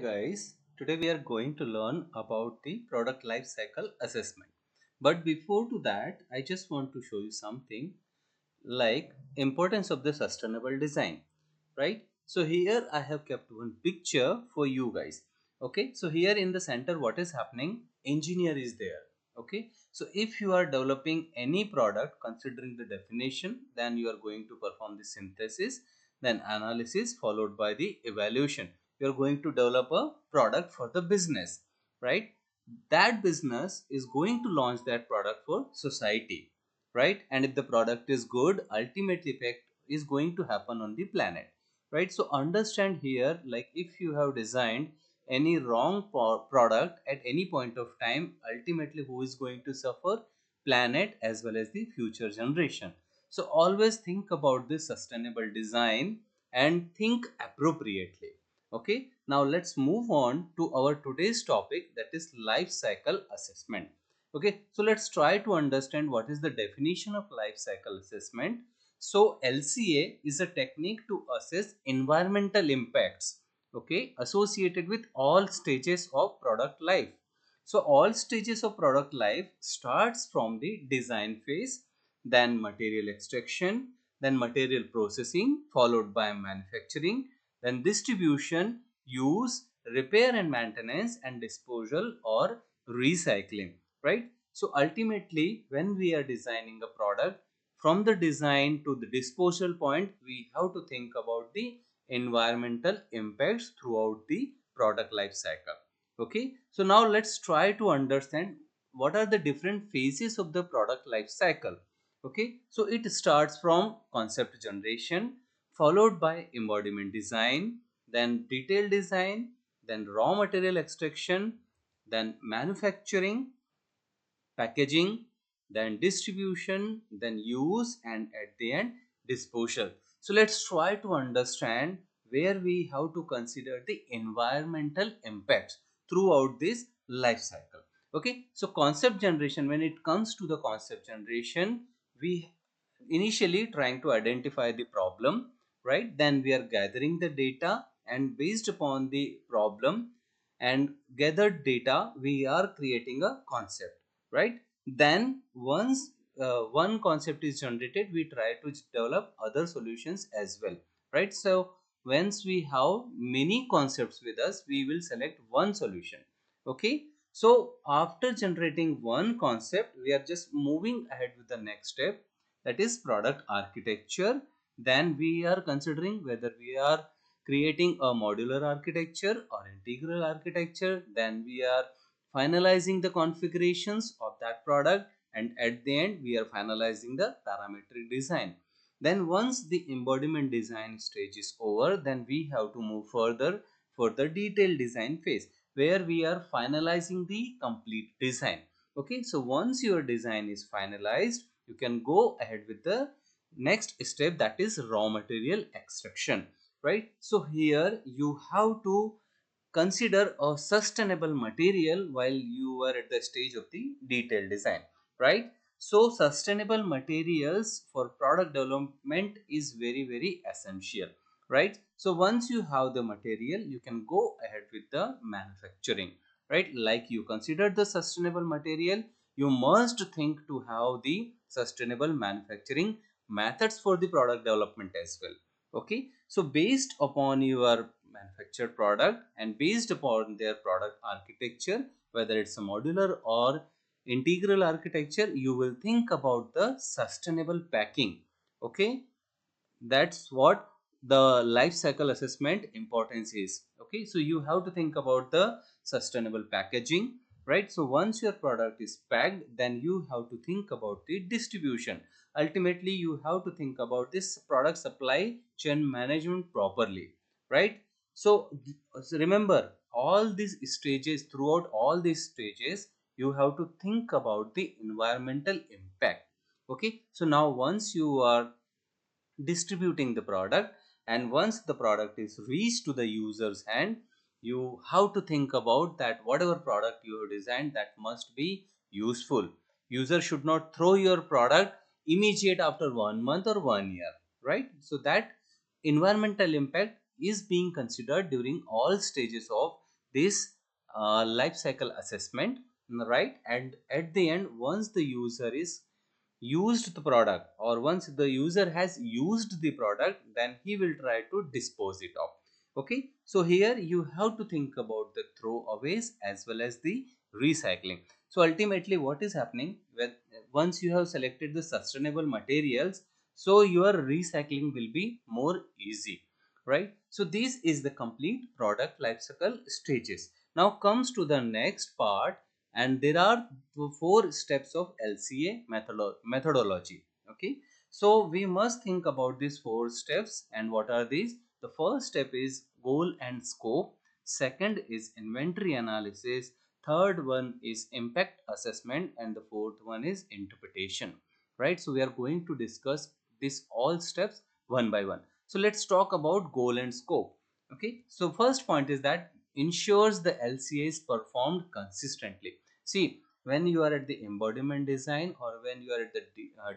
Guys, today we are going to learn about the product life cycle assessment. But before to that, I just want to show you something like importance of the sustainable design, right? So here I have kept one picture for you guys. Okay, so here in the center what is happening, engineer is there. Okay, so if you are developing any product considering the definition, then you are going to perform the synthesis, then analysis followed by the evaluation. You are going to develop a product for the business, right? That business is going to launch that product for society, right? And if the product is good, ultimate effect is going to happen on the planet, right? So understand here, like if you have designed any wrong product at any point of time, ultimately who is going to suffer? Planet as well as the future generation. So always think about this sustainable design and think appropriately. Okay, now let's move on to our today's topic, that is life cycle assessment. Okay, so let's try to understand what is the definition of life cycle assessment. So LCA is a technique to assess environmental impacts, okay, associated with all stages of product life. So all stages of product life starts from the design phase, then material extraction, then material processing, followed by manufacturing, then distribution, use, repair and maintenance, and disposal or recycling, right? So ultimately, when we are designing a product, from the design to the disposal point, we have to think about the environmental impacts throughout the product life cycle. Okay, so now let's try to understand what are the different phases of the product life cycle. Okay, so it starts from concept generation, followed by embodiment design, then detail design, then raw material extraction, then manufacturing, packaging, then distribution, then use, and at the end, disposal. So let's try to understand where we have to consider the environmental impacts throughout this life cycle. Okay, so concept generation, when it comes to the concept generation, we initially trying to identify the problem, right? Then we are gathering the data, and based upon the problem and gathered data, we are creating a concept, right? Then once one concept is generated, we try to develop other solutions as well, right? So once we have many concepts with us, we will select one solution. Okay, so after generating one concept, we are just moving ahead with the next step, that is product architecture. Then we are considering whether we are creating a modular architecture or integral architecture. Then we are finalizing the configurations of that product, and at the end we are finalizing the parametric design. Then once the embodiment design stage is over, then we have to move further for the detailed design phase, where we are finalizing the complete design. Okay, so once your design is finalized, you can go ahead with the next step, that is raw material extraction, right? So here you have to consider a sustainable material while you are at the stage of the detailed design, right? So sustainable materials for product development is very essential, right? So once you have the material, you can go ahead with the manufacturing, right? Like you consider the sustainable material, you must think to have the sustainable manufacturing methods for the product development as well. Okay, so based upon your manufactured product and based upon their product architecture, whether it's a modular or integral architecture, you will think about the sustainable packing. Okay, that's what the life cycle assessment importance is. Okay, so you have to think about the sustainable packaging, right? So once your product is packed, then you have to think about the distribution. Ultimately you have to think about this product supply chain management properly, right? So remember, all these stages, throughout all these stages, you have to think about the environmental impact. Okay, so now once you are distributing the product, and once the product is reached to the user's hand, you have to think about that whatever product you have designed, that must be useful. User should not throw your product immediate after 1 month or 1 year, right? So that environmental impact is being considered during all stages of this life cycle assessment, right? And at the end, once the user is used the product, or once the user has used the product, then he will try to dispose it off. Okay, so here you have to think about the throwaways as well as the recycling. So ultimately what is happening when once you have selected the sustainable materials, so your recycling will be more easy, right? So this is the complete product life cycle stages. Now comes to the next part, and there are four steps of LCA methodology. Okay, so we must think about these four steps. And what are these? The first step is goal and scope, second is inventory analysis, third one is impact assessment, and the fourth one is interpretation, right? So we are going to discuss these all steps one by one. So let's talk about goal and scope. Okay, so first point is that ensures the LCA is performed consistently. See, when you are at the embodiment design, or when you are at the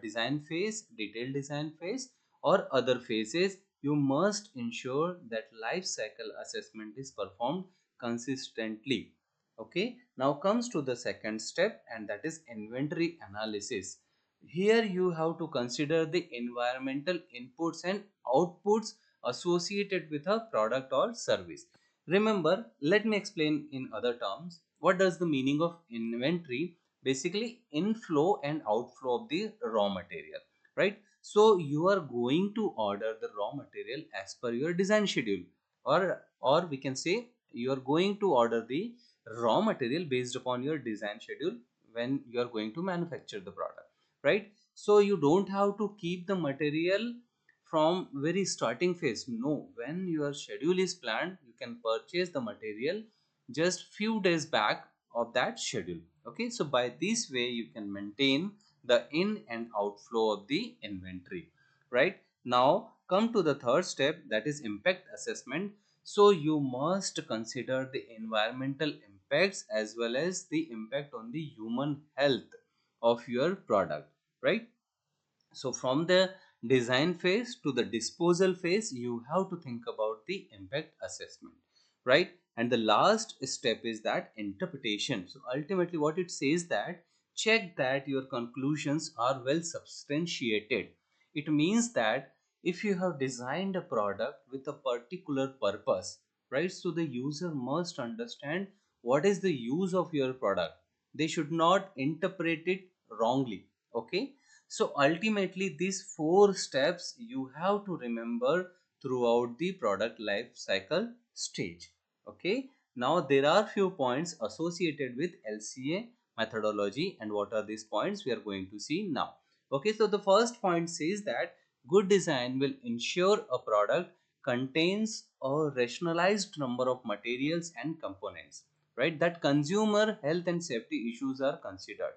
design phase, detailed design phase, or other phases, you must ensure that life cycle assessment is performed consistently. Okay, now comes to the second step, and that is inventory analysis. Here you have to consider the environmental inputs and outputs associated with a product or service. Remember, let me explain in other terms. What does the meaning of inventory? Basically, inflow and outflow of the raw material, right? So you are going to order the raw material as per your design schedule, or we can say you are going to order the raw material based upon your design schedule when you are going to manufacture the product, right? So you don't have to keep the material from very starting phase. No, when your schedule is planned, you can purchase the material just few days back of that schedule. Okay, so by this way you can maintain the in and outflow of the inventory, right? Now come to the third step, that is impact assessment. So you must consider the environmental impacts as well as the impact on the human health of your product, right? So from the design phase to the disposal phase, you have to think about the impact assessment, right? And the last step is that interpretation. So ultimately what it says, that check that your conclusions are well substantiated. It means that if you have designed a product with a particular purpose, right? So the user must understand what is the use of your product. They should not interpret it wrongly. Okay, so ultimately, these four steps you have to remember throughout the product life cycle stage. Okay. Now there are few points associated with LCA methodology, and what are these points we are going to see now. Okay. So the first point says that good design will ensure a product contains a rationalized number of materials and components, right? That consumer health and safety issues are considered,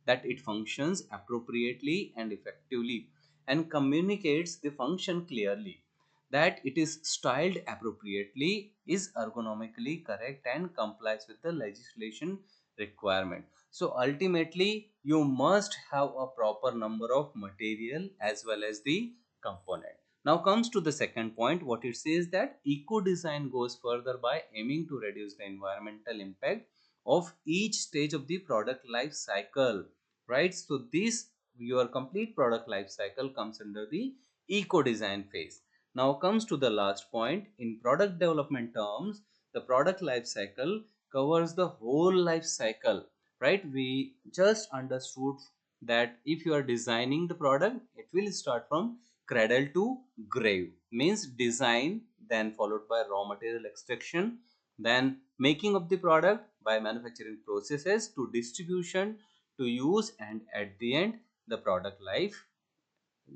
that it functions appropriately and effectively and communicates the function clearly, that it is styled appropriately, is ergonomically correct, and complies with the legislation requirement. So ultimately you must have a proper number of material as well as the component. Now comes to the second point. What it says, that eco design goes further by aiming to reduce the environmental impact of each stage of the product life cycle, right? So this, your complete product life cycle comes under the eco design phase. Now comes to the last point. In product development terms, the product life cycle covers the whole life cycle, right? We just understood that if you are designing the product, it will start from cradle to grave, means design, then followed by raw material extraction, then making of the product by manufacturing processes, to distribution, to use, and at the end the product life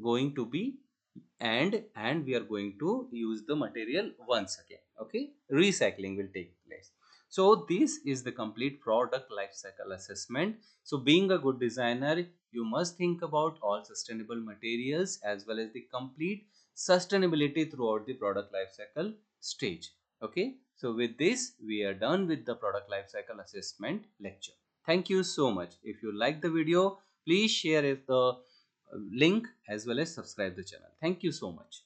going to be, and we are going to use the material once again. Okay, recycling will take place. So this is the complete product life cycle assessment. So being a good designer, you must think about all sustainable materials as well as the complete sustainability throughout the product life cycle stage. Okay, so with this we are done with the product life cycle assessment lecture. Thank you so much. If you like the video, please share the link as well as subscribe the channel. Thank you so much.